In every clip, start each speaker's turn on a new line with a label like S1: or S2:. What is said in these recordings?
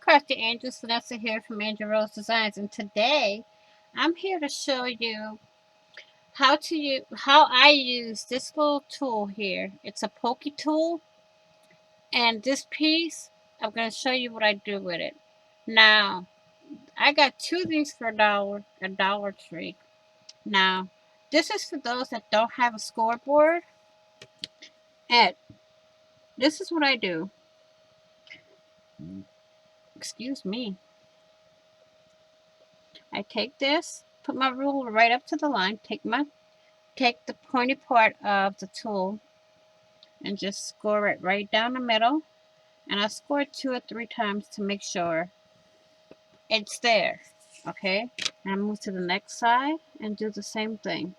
S1: Crafty Angels, Vanessa here from AngelRose Designs, and today I'm here to show you how I use this little tool here. It's a pokey tool, and this piece I'm going to show you what I do with it. Now, I got two of these for a Dollar Tree. Now, this is for those that don't have a scoreboard, and this is what I do. Excuse me. I take this, put my ruler right up to the line, take the pointy part of the tool and just score it right down the middle, and I score it 2 or 3 times to make sure it's there. Okay, and I move to the next side and do the same thing.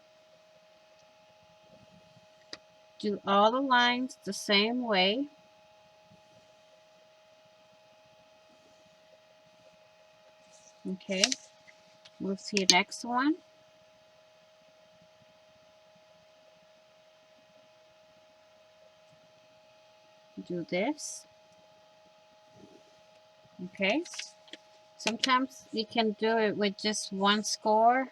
S1: Do all the lines the same way. Okay, move to your next one. Do this. Okay, sometimes you can do it with just one score.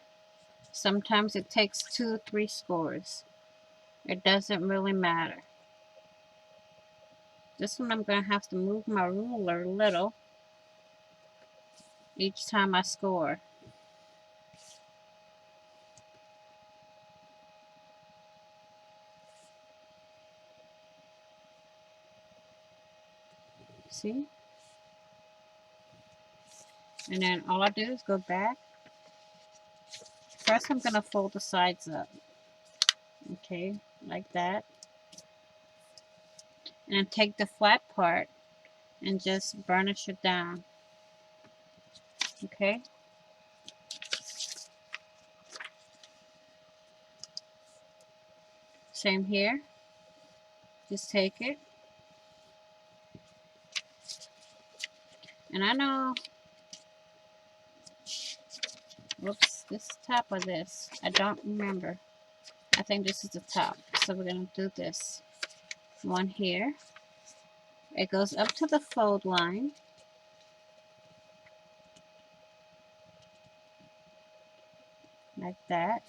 S1: Sometimes it takes 2 or 3 scores. It doesn't really matter. This one I'm going to have to move my ruler a little each time I score. See? And then all I do is go back. First I'm going to fold the sides up. Okay, like that. And then take the flat part and just burnish it down. Okay? Same here. Just take it. And I know, whoops, this is top of this. I don't remember. I think this is the top. So we're going to do this. One here. It goes up to the fold line. Like that.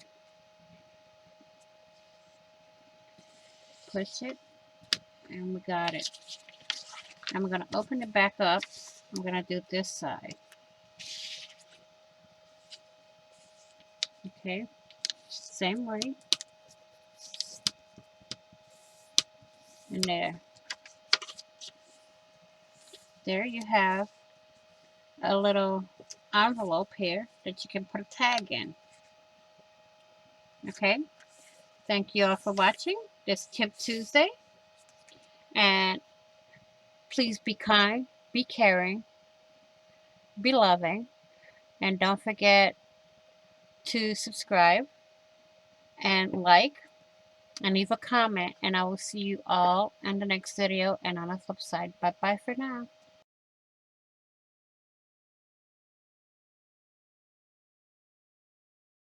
S1: Push it. And we got it. I'm going to open it back up. I'm going to do this side. Okay. Same way. And there. There you have a little envelope here that you can put a tag in. Okay. Thank you all for watching this Tip Tuesday. And please be kind, be caring, be loving, and don't forget to subscribe and like and leave a comment, and I will see you all in the next video and on the flip side. Bye bye for now.